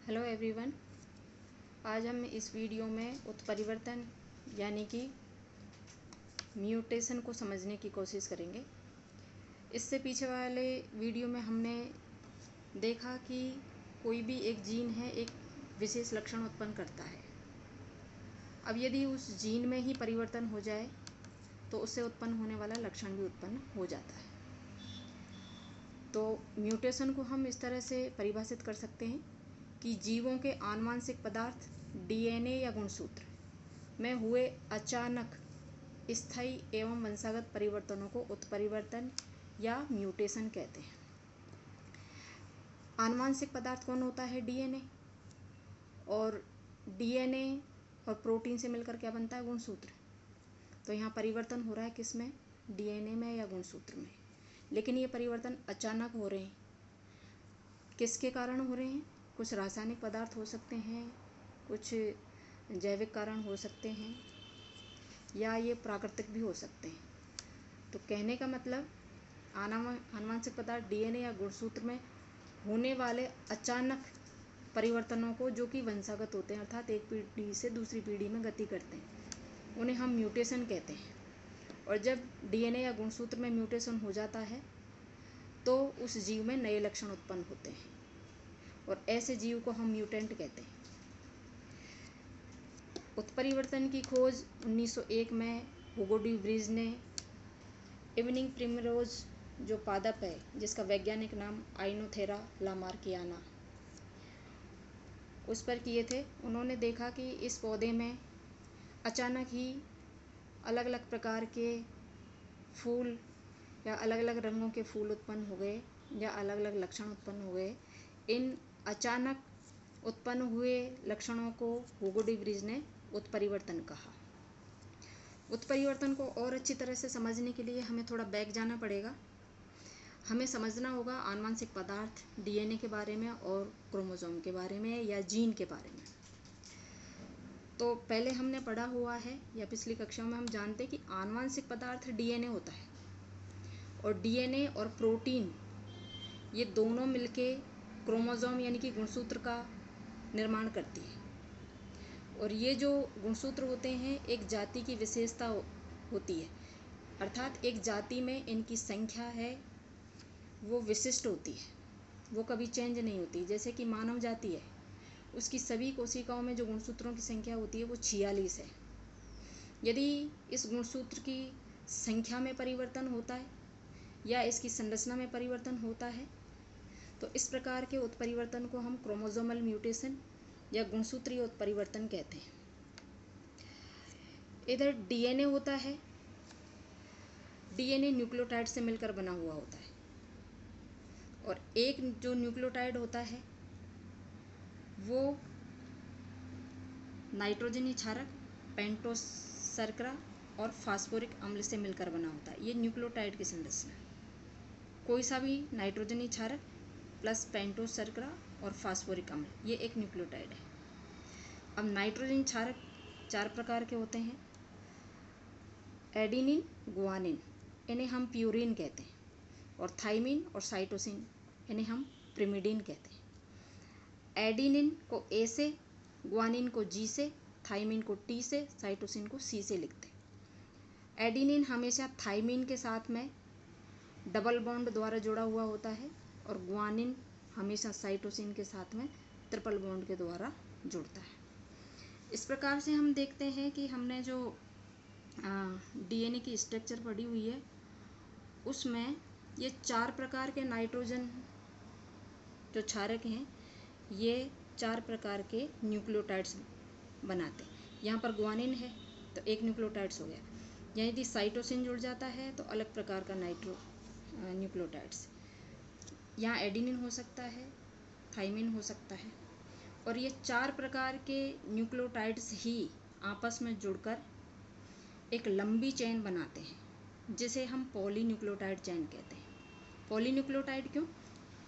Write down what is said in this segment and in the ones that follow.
Hello everyone. आज हम इस वीडियो में उत्परिवर्तन यानी कि म्यूटेशन को समझने की कोशिश करेंगे। इससे पीछे वाले वीडियो में हमने देखा कि कोई भी एक जीन है एक विशेष लक्षण उत्पन्न करता है। अब यदि उस जीन में ही परिवर्तन हो जाए तो उससे उत्पन्न होने वाला लक्षण भी उत्पन्न हो जाता है। तो म्यूटेशन को हम इस तरह से परिभाषित कर सकते हैं कि जीवों के आनुवंशिक पदार्थ डीएनए या गुणसूत्र में हुए अचानक स्थायी एवं वंशागत परिवर्तनों को उत्परिवर्तन या म्यूटेशन कहते हैं। आनुवंशिक पदार्थ कौन होता है? डीएनए। और डीएनए और प्रोटीन से मिलकर क्या बनता है? गुणसूत्र। तो यहाँ परिवर्तन हो रहा है किस में? डीएनए में या गुणसूत्र में। लेकिन ये परिवर्तन अचानक हो रहे हैं। किसके कारण हो रहे हैं? कुछ रासायनिक पदार्थ हो सकते हैं, कुछ जैविक कारण हो सकते हैं, या ये प्राकृतिक भी हो सकते हैं। तो कहने का मतलब आनुवंशिक पदार्थ डीएनए या गुणसूत्र में होने वाले अचानक परिवर्तनों को, जो कि वंशागत होते हैं, अर्थात एक पीढ़ी से दूसरी पीढ़ी में गति करते हैं, उन्हें हम म्यूटेशन कहते हैं। और जब डीएनए या गुणसूत्र में म्यूटेशन हो जाता है तो उस जीव में नए लक्षण उत्पन्न होते हैं और ऐसे जीव को हम म्यूटेंट कहते हैं। उत्परिवर्तन की खोज 1901 में हुगो डी व्रीज ने इवनिंग प्रिमरोज, जो पादप है जिसका वैज्ञानिक नाम आइनोथेरा लामार्कियाना, उस पर किए थे। उन्होंने देखा कि इस पौधे में अचानक ही अलग अलग प्रकार के फूल या अलग अलग रंगों के फूल उत्पन्न हो गए या अलग अलग लक्षण उत्पन्न हो गए। इन अचानक उत्पन्न हुए लक्षणों को हुगो डी व्रीज ने उत्परिवर्तन कहा। उत्परिवर्तन को और अच्छी तरह से समझने के लिए हमें थोड़ा बैक जाना पड़ेगा। हमें समझना होगा आनुवंशिक पदार्थ डीएनए के बारे में और क्रोमोसोम के बारे में या जीन के बारे में। तो पहले हमने पढ़ा हुआ है या पिछली कक्षाओं में हम जानते हैं कि आनुवंशिक पदार्थ डीएनए होता है और डीएनए और प्रोटीन ये दोनों मिलके क्रोमोसोम यानी कि गुणसूत्र का निर्माण करती है। और ये जो गुणसूत्र होते हैं एक जाति की विशेषता होती है, अर्थात एक जाति में इनकी संख्या है वो विशिष्ट होती है, वो कभी चेंज नहीं होती। जैसे कि मानव जाति है, उसकी सभी कोशिकाओं में जो गुणसूत्रों की संख्या होती है वो 46 है। यदि इस गुणसूत्र की संख्या में परिवर्तन होता है या इसकी संरचना में परिवर्तन होता है तो इस प्रकार के उत्परिवर्तन को हम क्रोमोसोमल म्यूटेशन या गुणसूत्रीय उत्परिवर्तन कहते हैं। इधर डीएनए होता है, डीएनए न्यूक्लियोटाइड से मिलकर बना हुआ होता है और एक जो न्यूक्लियोटाइड होता है वो नाइट्रोजनी क्षारक, पेंटोस शर्करा और फास्फोरिक अम्ल से मिलकर बना होता है। ये न्यूक्लियोटाइड की संरचना, कोई सा भी नाइट्रोजनी क्षारक प्लस पेंटोस शर्करा और फास्फोरिक अम्ल, ये एक न्यूक्लियोटाइड है। अब नाइट्रोजन क्षारक 4 प्रकार के होते हैं, एडिनिन, गुआनिन, इन्हें हम प्यूरिन कहते हैं, और थाइमिन और साइटोसिन, इन्हें हम प्रिमिडीन कहते हैं। एडिनिन को ए से, गुआनिन को जी से, थाइमिन को टी से, साइटोसिन को सी से लिखते हैं। एडिनिन हमेशा थाइमिन के साथ में डबल बॉन्ड द्वारा जुड़ा हुआ होता है और गुआनिन हमेशा साइटोसिन के साथ में ट्रिपल बॉन्ड के द्वारा जुड़ता है। इस प्रकार से हम देखते हैं कि हमने जो डीएनए की स्ट्रक्चर पढ़ी हुई है उसमें ये 4 प्रकार के नाइट्रोजन जो क्षारक हैं ये 4 प्रकार के न्यूक्लियोटाइड्स बनाते हैं। यहाँ पर गुआनिन है तो एक न्यूक्लियोटाइड्स हो गया। यहाँ यदि साइटोसिन जुड़ जाता है तो अलग प्रकार का न्यूक्लियोटाइड्स। यहाँ एडिनिन हो सकता है, थाइमिन हो सकता है, और ये 4 प्रकार के न्यूक्लियोटाइड्स ही आपस में जुड़कर एक लंबी चेन बनाते हैं जिसे हम पॉलीन्यूक्लियोटाइड चेन कहते हैं। पॉलीन्यूक्लियोटाइड क्यों?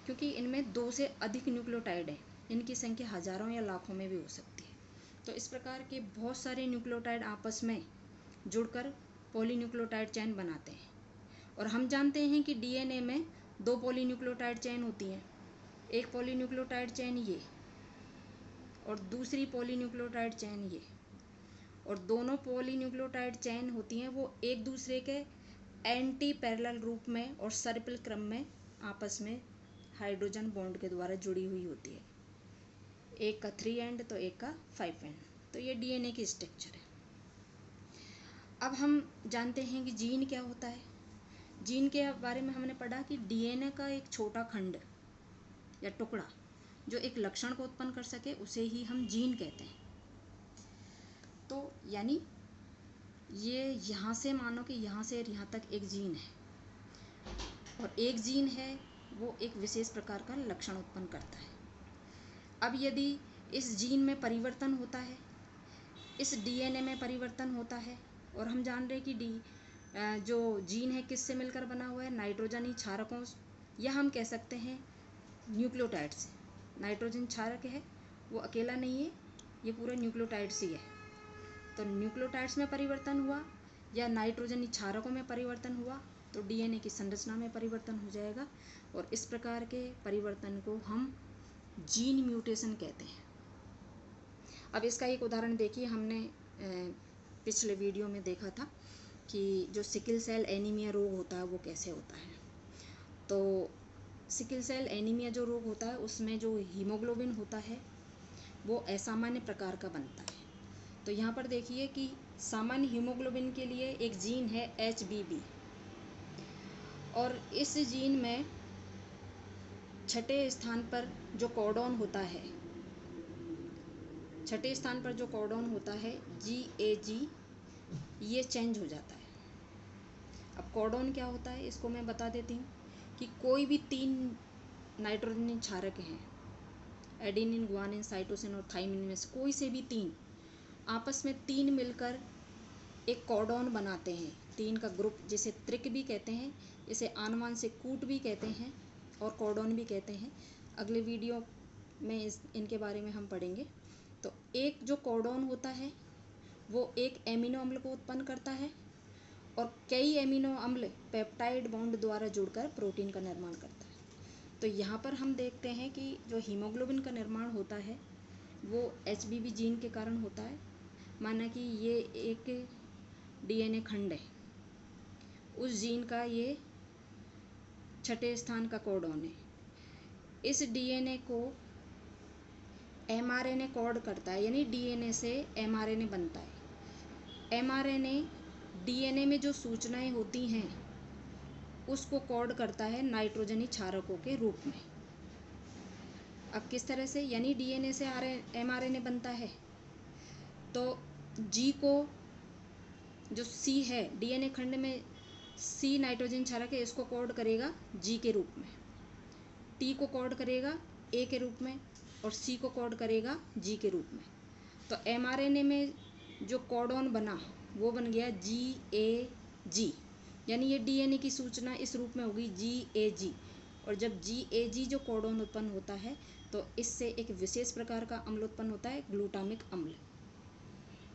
क्योंकि इनमें 2 से अधिक न्यूक्लियोटाइड हैं, इनकी संख्या हजारों या लाखों में भी हो सकती है। तो इस प्रकार के बहुत सारे न्यूक्लियोटाइड आपस में जुड़कर पॉलीन्यूक्लियोटाइड चेन बनाते हैं। और हम जानते हैं कि डीएनए में 2 पॉलीन्यूक्लियोटाइड चेन होती हैं। एक पॉलीन्यूक्लियोटाइड चेन ये, और दूसरी पॉलीन्यूक्लियोटाइड चेन ये, और दोनों पॉलीन्यूक्लियोटाइड चेन होती हैं वो एक दूसरे के एंटी पैरेलल रूप में और सर्पिल क्रम में आपस में हाइड्रोजन बॉन्ड के द्वारा जुड़ी हुई होती है, एक का 3 एंड तो एक का 5 एंड। तो ये डीएनए की स्ट्रक्चर है। अब हम जानते हैं कि जीन क्या होता है। जीन के बारे में हमने पढ़ा कि डीएनए का एक छोटा खंड या टुकड़ा जो एक लक्षण को उत्पन्न कर सके उसे ही हम जीन कहते हैं। तो यानी ये यहाँ से मानो कि यहाँ से यहाँ तक एक जीन है, और एक जीन है वो एक विशेष प्रकार का लक्षण उत्पन्न करता है। अब यदि इस जीन में परिवर्तन होता है, इस डीएनए में परिवर्तन होता है, और हम जान रहे हैं कि जो जीन है किससे मिलकर बना हुआ है, नाइट्रोजनी क्षारकों, या हम कह सकते हैं न्यूक्लियोटाइड से। नाइट्रोजन क्षारक है वो अकेला नहीं है, ये पूरा न्यूक्लियोटाइड्स ही है। तो न्यूक्लियोटाइड्स में परिवर्तन हुआ या नाइट्रोजनी क्षारकों में परिवर्तन हुआ तो डीएनए की संरचना में परिवर्तन हो जाएगा, और इस प्रकार के परिवर्तन को हम जीन म्यूटेशन कहते हैं। अब इसका एक उदाहरण देखिए, हमने पिछले वीडियो में देखा था कि जो सिकल सेल एनीमिया रोग होता है वो कैसे होता है। तो सिकल सेल एनीमिया जो रोग होता है उसमें जो हीमोग्लोबिन होता है वो असामान्य प्रकार का बनता है। तो यहाँ पर देखिए कि सामान्य हीमोग्लोबिन के लिए एक जीन है HBB, और इस जीन में छठे स्थान पर जो कोडॉन होता है, छठे स्थान पर जो कोडॉन होता है GAG, ये चेंज हो जाता है। अब कोडॉन क्या होता है इसको मैं बता देती हूँ कि कोई भी 3 नाइट्रोजन क्षारक हैं, एडेनिन, गुआनिन, साइटोसिन और थाइमिन में से कोई से भी 3 आपस में 3 मिलकर एक कोडॉन बनाते हैं। 3 का ग्रुप, जिसे त्रिक भी कहते हैं, इसे आनुवंशिक कूट भी कहते हैं और कोडॉन भी कहते हैं। अगले वीडियो में इनके बारे में हम पढ़ेंगे। तो एक जो कोडॉन होता है वो एक एमिनो अम्ल को उत्पन्न करता है, और कई एमिनो अम्ल पेप्टाइड बॉन्ड द्वारा जुड़कर प्रोटीन का निर्माण करता है। तो यहाँ पर हम देखते हैं कि जो हीमोग्लोबिन का निर्माण होता है वो HBB जीन के कारण होता है। माना कि ये एक डीएनए खंड है, उस जीन का ये छठे स्थान का कोडॉन है। इस डीएनए को mRNA कोड करता है, यानी डीएनए से mRNA बनता है। mRNA डीएनए में जो सूचनाएं होती हैं उसको कोड करता है नाइट्रोजनी क्षारकों के रूप में। अब किस तरह से, यानी डीएनए से mRNA बनता है तो G को, जो C है डीएनए खंड में C नाइट्रोजन क्षारक है, इसको कोड करेगा G के रूप में, T को कोड करेगा A के रूप में और C को कोड करेगा G के रूप में। तो mRNA में जो कोडॉन बना वो बन गया GAG, यानी ये डीएनए की सूचना इस रूप में होगी GAG। और जब GAG जो कोडॉन उत्पन्न होता है तो इससे एक विशेष प्रकार का अम्ल उत्पन्न होता है, ग्लूटामिक अम्ल।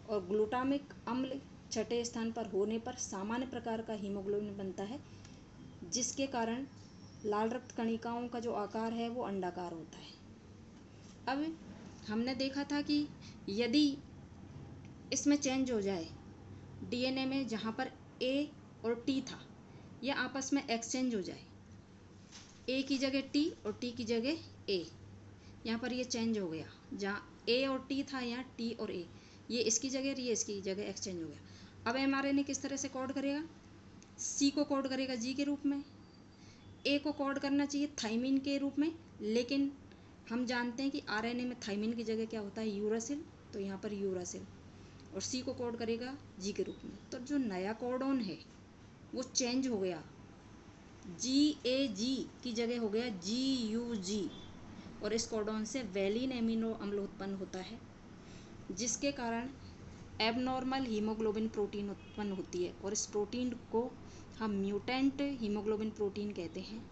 और ग्लूटामिक अम्ल छठे स्थान पर होने पर सामान्य प्रकार का हीमोग्लोबिन बनता है, जिसके कारण लाल रक्त कणिकाओं का जो आकार है वो अंडाकार होता है। अब हमने देखा था कि यदि इसमें चेंज हो जाए डीएनए में, जहाँ पर A और T था, यह आपस में एक्सचेंज हो जाए, A की जगह T और T की जगह A, यहाँ पर ये चेंज हो गया, जहाँ A और T था यहाँ T और A, ये इसकी जगह ये इसकी जगह एक्सचेंज हो गया। अब mRNA किस तरह से कोड करेगा, C को कोड करेगा G के रूप में, A को कोड करना चाहिए थाइमिन के रूप में, लेकिन हम जानते हैं कि RNA में थाइमिन की जगह क्या होता है, यूरासिल, तो यहाँ पर यूरासिल, और C को कोड करेगा G के रूप में। तो जो नया कोडॉन है वो चेंज हो गया, GAG की जगह हो गया GUG, और इस कोडॉन से वैलिन एमिनो अम्ल उत्पन्न होता है, जिसके कारण एबनॉर्मल हीमोग्लोबिन प्रोटीन उत्पन्न होती है, और इस प्रोटीन को हम म्यूटेंट हीमोग्लोबिन प्रोटीन कहते हैं,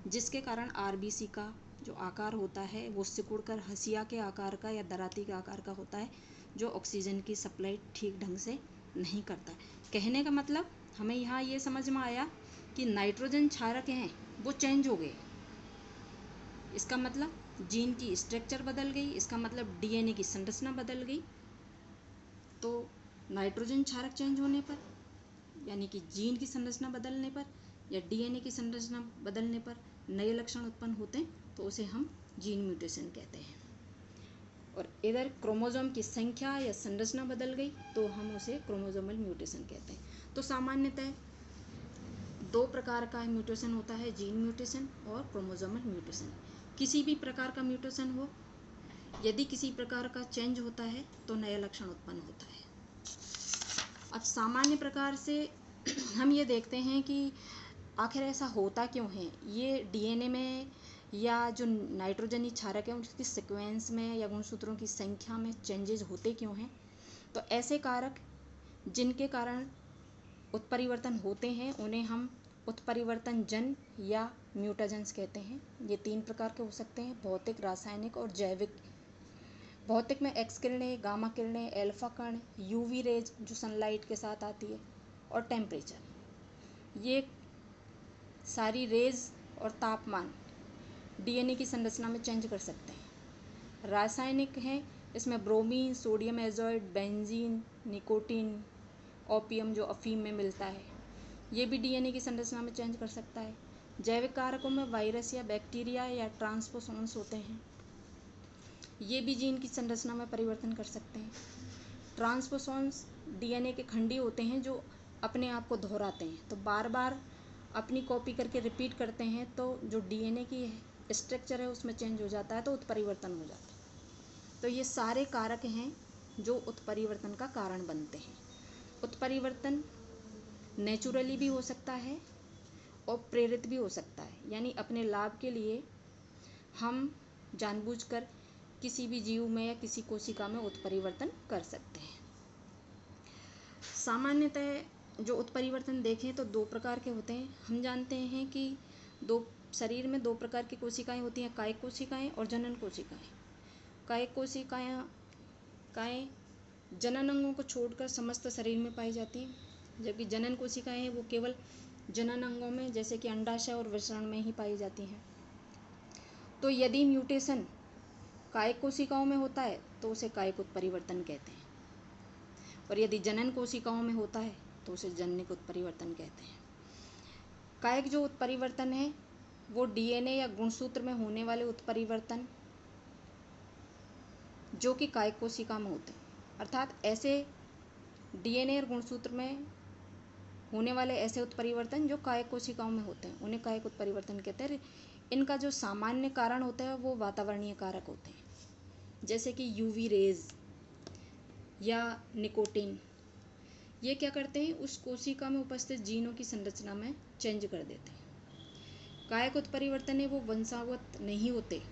जिसके कारण RBC का जो आकार होता है वो सिकुड़कर हंसिया के आकार का या दराती के आकार का होता है, जो ऑक्सीजन की सप्लाई ठीक ढंग से नहीं करता। कहने का मतलब हमें यहाँ ये समझ में आया कि नाइट्रोजन क्षारक हैं वो चेंज हो गए, इसका मतलब जीन की स्ट्रक्चर बदल गई, इसका मतलब डीएनए की संरचना बदल गई। तो नाइट्रोजन क्षारक चेंज होने पर, यानी कि जीन की संरचना बदलने पर या डीएनए की संरचना बदलने पर नए लक्षण उत्पन्न होते हैं तो उसे हम जीन म्यूटेशन कहते हैं। और इधर क्रोमोसोम की संख्या या संरचना बदल गई तो हम उसे क्रोमोसोमल म्यूटेशन कहते हैं। तो सामान्यतः दो प्रकार का म्यूटेशन होता है, जीन म्यूटेशन और क्रोमोसोमल म्यूटेशन। किसी भी प्रकार का म्यूटेशन हो, यदि किसी प्रकार का चेंज होता है तो नया लक्षण उत्पन्न होता है। अब सामान्य प्रकार से हम ये देखते हैं कि आखिर ऐसा होता क्यों है। ये डीएनए में या जो नाइट्रोजनी क्षारक है उसकी सीक्वेंस में या गुणसूत्रों की संख्या में चेंजेस होते क्यों हैं। तो ऐसे कारक जिनके कारण उत्परिवर्तन होते हैं उन्हें हम उत्परिवर्तन जन या म्यूटाजेंस कहते हैं। ये 3 प्रकार के हो सकते हैं, भौतिक, रासायनिक और जैविक। भौतिक में एक्स किरणें, गामा किरणें, एल्फा कण, यूवी रेज जो सनलाइट के साथ आती है, और टेम्परेचर। ये सारी रेज और तापमान डीएनए की संरचना में चेंज कर सकते हैं। रासायनिक हैं, इसमें bromine, sodium azide, benzene, nicotine, opium जो अफीम में मिलता है, ये भी डीएनए की संरचना में चेंज कर सकता है। जैविक कारकों में वायरस या बैक्टीरिया या ट्रांसपोसोन्स होते हैं, ये भी जीन की संरचना में परिवर्तन कर सकते हैं। ट्रांसपोसोन्स डीएनए के खंडी होते हैं जो अपने आप को दोहराते हैं, तो बार बार अपनी कॉपी करके रिपीट करते हैं, तो जो डीएनए की स्ट्रक्चर है उसमें चेंज हो जाता है, तो उत्परिवर्तन हो जाता है। तो ये सारे कारक हैं जो उत्परिवर्तन का कारण बनते हैं। उत्परिवर्तन नेचुरली भी हो सकता है और प्रेरित भी हो सकता है, यानी अपने लाभ के लिए हम जानबूझकर किसी भी जीव में या किसी कोशिका में उत्परिवर्तन कर सकते हैं। सामान्यतः जो उत्परिवर्तन देखें तो 2 प्रकार के होते हैं। हम जानते हैं कि शरीर में 2 प्रकार की कोशिकाएं होती हैं, कायिक कोशिकाएं और जनन कोशिकाएं। कायिक कोशिकाएं जनन अंगों को छोड़कर समस्त शरीर में पाई जाती हैं, जबकि जनन कोशिकाएं वो केवल जनन अंगों में जैसे कि अंडाशय और वृषण में ही पाई जाती हैं। तो यदि म्यूटेशन कायिक कोशिकाओं में होता है तो उसे कायिक उत्परिवर्तन कहते हैं, और यदि जनन कोशिकाओं में होता है तो उसे जनिक उत्परिवर्तन कहते हैं। कायिक जो उत्परिवर्तन है वो डीएनए या गुणसूत्र में होने वाले उत्परिवर्तन जो कि कायिक कोशिका में होते हैं, अर्थात ऐसे डीएनए और गुणसूत्र में होने वाले ऐसे उत्परिवर्तन जो कायिक कोशिकाओं में होते हैं उन्हें कायिक उत्परिवर्तन कहते हैं। इनका जो सामान्य कारण होता है वो वातावरणीय कारक होते हैं, जैसे कि यूवी रेज या निकोटीन। ये क्या करते हैं, उस कोशिका में उपस्थित जीनों की संरचना में चेंज कर देते हैं। कायिक उत्परिवर्तन है वो वंशागत नहीं होते,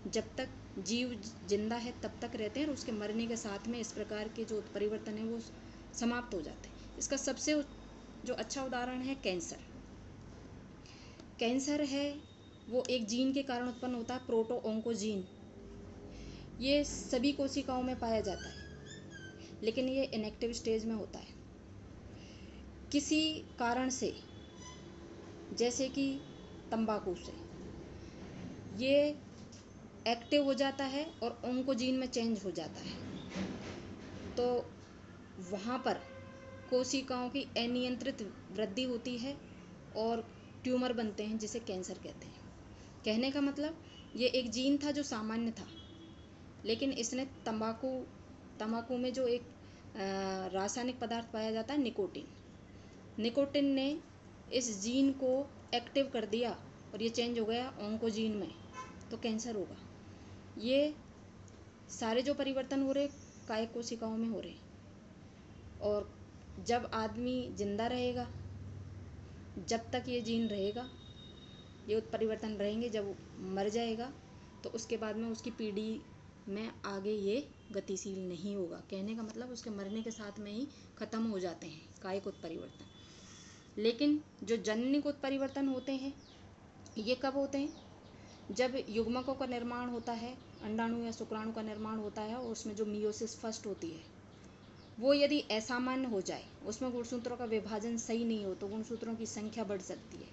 जब तक जीव जिंदा है तब तक रहते हैं, और उसके मरने के साथ में इस प्रकार के जो उत्परिवर्तन है वो समाप्त हो जाते हैं। इसका सबसे जो अच्छा उदाहरण है कैंसर। कैंसर है वो एक जीन के कारण उत्पन्न होता है, प्रोटो-ऑन्कोजीन। ये सभी कोशिकाओं में पाया जाता है, लेकिन ये इनएक्टिव स्टेज में होता है। किसी कारण से, जैसे कि तंबाकू से, ये एक्टिव हो जाता है और ऑन्कोजीन में चेंज हो जाता है, तो वहाँ पर कोशिकाओं की अनियंत्रित वृद्धि होती है और ट्यूमर बनते हैं, जिसे कैंसर कहते हैं। कहने का मतलब ये एक जीन था जो सामान्य था, लेकिन इसने तंबाकू में जो एक रासायनिक पदार्थ पाया जाता है निकोटीन ने इस जीन को एक्टिव कर दिया और ये चेंज हो गया ऑन्कोजीन में, तो कैंसर होगा। ये सारे जो परिवर्तन हो रहे कायिक कोशिकाओं में हो रहे, और जब आदमी जिंदा रहेगा जब तक ये जीन रहेगा, ये उत्परिवर्तन रहेंगे। जब मर जाएगा तो उसके बाद में उसकी पीढ़ी में आगे ये गतिशील नहीं होगा। कहने का मतलब उसके मरने के साथ में ही ख़त्म हो जाते हैं कायिक उत्परिवर्तन। लेकिन जो जनिक उत्परिवर्तन होते हैं ये कब होते हैं, जब युग्मकों का निर्माण होता है, अंडाणु या शुक्राणु का निर्माण होता है, और उसमें जो मियोसिस फर्स्ट होती है वो यदि असामान्य हो जाए, उसमें गुणसूत्रों का विभाजन सही नहीं हो, तो गुणसूत्रों की संख्या बढ़ सकती है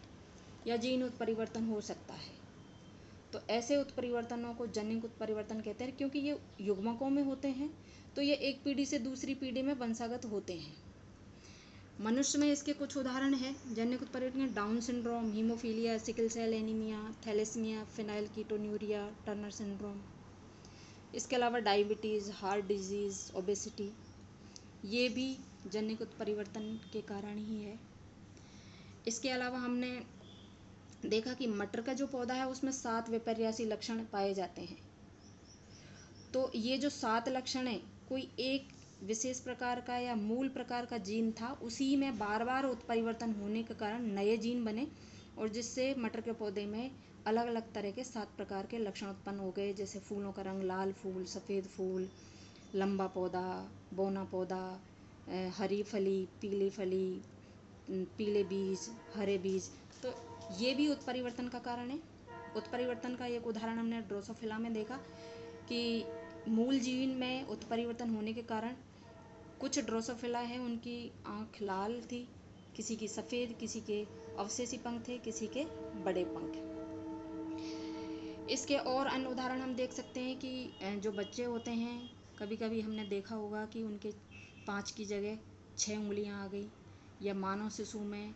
या जीन उत्परिवर्तन हो सकता है। तो ऐसे उत्परिवर्तनों को जनिक उत्परिवर्तन कहते हैं, क्योंकि ये युग्मकों में होते हैं, तो ये एक पीढ़ी से दूसरी पीढ़ी में वंशागत होते हैं। मनुष्य में इसके कुछ उदाहरण हैं जनिक उत्परिवर्तन: Down syndrome, haemophilia, sickle cell anaemia, thalassaemia, phenylketonuria, Turner syndrome. इसके अलावा डायबिटीज़, हार्ट डिजीज़, ओबेसिटी, ये भी जनिक उत्परिवर्तन के कारण ही है। इसके अलावा हमने देखा कि मटर का जो पौधा है उसमें 7 विपर्यासी लक्षण पाए जाते हैं। तो ये जो 7 लक्षण है, कोई एक विशेष प्रकार का या मूल प्रकार का जीन था, उसी में बार बार उत्परिवर्तन होने के कारण नए जीन बने, और जिससे मटर के पौधे में अलग अलग तरह के 7 प्रकार के लक्षण उत्पन्न हो गए, जैसे फूलों का रंग, लाल फूल, सफ़ेद फूल, लंबा पौधा, बौना पौधा, हरी फली, पीली फली, पीले बीज, हरे बीज। तो ये भी उत्परिवर्तन का कारण है। उत्परिवर्तन का एक उदाहरण हमने ड्रोसोफिला में देखा कि मूल जीन में उत्परिवर्तन होने के कारण कुछ ड्रोसोफिला है, उनकी आँख लाल थी, किसी की सफ़ेद, किसी के अवशेषी पंख थे, किसी के बड़े पंख। इसके और अन्य उदाहरण हम देख सकते हैं कि जो बच्चे होते हैं, कभी कभी हमने देखा होगा कि उनके 5 की जगह 6 उंगलियां आ गई, या मानव शिशु में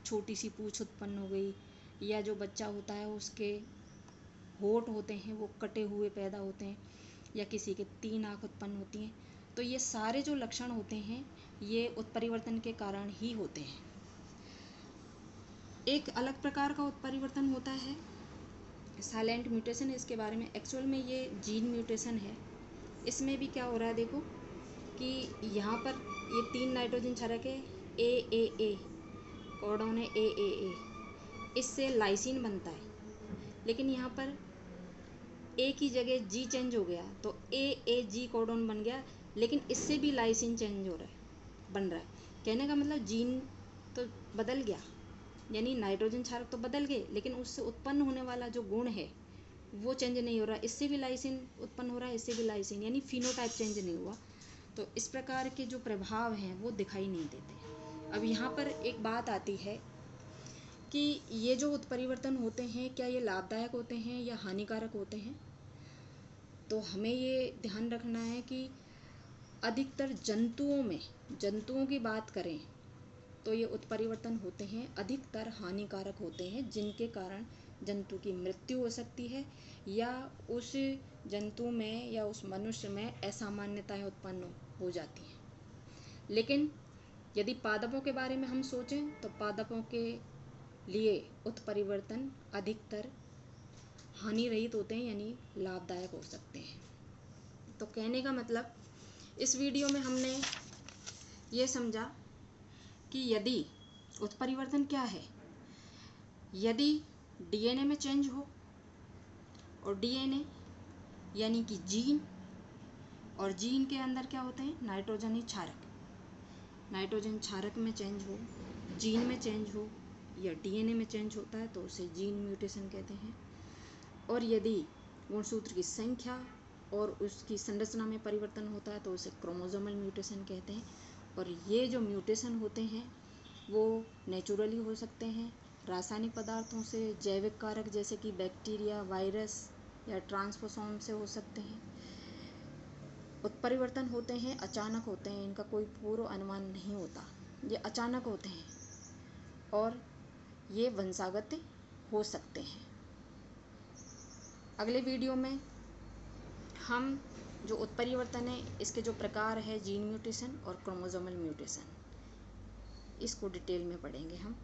छोटी सी पूँछ उत्पन्न हो गई, या जो बच्चा होता है उसके होंठ होते हैं वो कटे हुए पैदा होते हैं, या किसी के 3 आँख उत्पन्न होती हैं। तो ये सारे जो लक्षण होते हैं ये उत्परिवर्तन के कारण ही होते हैं। एक अलग प्रकार का उत्परिवर्तन होता है साइलेंट म्यूटेशन। इसके बारे में एक्चुअल में ये जीन म्यूटेशन है। इसमें भी क्या हो रहा है, देखो कि यहाँ पर ये 3 नाइट्रोजन क्षरक है, ए कोडॉन है ए, इससे लाइसिन बनता है, लेकिन यहाँ पर ए की जगह जी चेंज हो गया तो ए कोडॉन बन गया, लेकिन इससे भी लाइसिन चेंज हो रहा है, बन रहा है। कहने का मतलब जीन तो बदल गया, यानी नाइट्रोजन क्षारक तो बदल गए, लेकिन उससे उत्पन्न होने वाला जो गुण है वो चेंज नहीं हो रहा। इससे भी लाइसिन उत्पन्न हो रहा है, इससे भी लाइसिन, यानी फिनोटाइप चेंज नहीं हुआ। तो इस प्रकार के जो प्रभाव हैं वो दिखाई नहीं देते। अब यहाँ पर एक बात आती है कि ये जो उत्परिवर्तन होते हैं, क्या ये लाभदायक होते हैं या हानिकारक होते हैं? तो हमें ये ध्यान रखना है कि अधिकतर जंतुओं की बात करें तो ये उत्परिवर्तन होते हैं अधिकतर हानिकारक होते हैं, जिनके कारण जंतु की मृत्यु हो सकती है, या उस जंतु में या उस मनुष्य में असामान्यताएं उत्पन्न हो जाती हैं। लेकिन यदि पादपों के बारे में हम सोचें तो पादपों के लिए उत्परिवर्तन अधिकतर हानि रहित होते हैं, यानी लाभदायक हो सकते हैं। तो कहने का मतलब इस वीडियो में हमने ये समझा कि यदि उत्परिवर्तन क्या है, यदि डीएनए में चेंज हो, और डीएनए यानी कि जीन, और जीन के अंदर क्या होते हैं, नाइट्रोजनी क्षारक, नाइट्रोजन क्षारक में चेंज हो, जीन में चेंज हो, या डीएनए में चेंज होता है तो उसे जीन म्यूटेशन कहते हैं। और यदि गुणसूत्र की संख्या और उसकी संरचना में परिवर्तन होता है तो उसे क्रोमोसोमल म्यूटेशन कहते हैं। और ये जो म्यूटेशन होते हैं वो नेचुरली हो सकते हैं, रासायनिक पदार्थों से, जैविक कारक जैसे कि बैक्टीरिया, वायरस या ट्रांसपोसोम से हो सकते हैं। उत्परिवर्तन होते हैं, अचानक होते हैं, इनका कोई पूर्व अनुमान नहीं होता, ये अचानक होते हैं और ये वंशागत हो सकते हैं। अगले वीडियो में हम जो उत्परिवर्तन है इसके जो प्रकार है, जीन म्यूटेशन और क्रोमोसोमल म्यूटेशन, इसको डिटेल में पढ़ेंगे हम।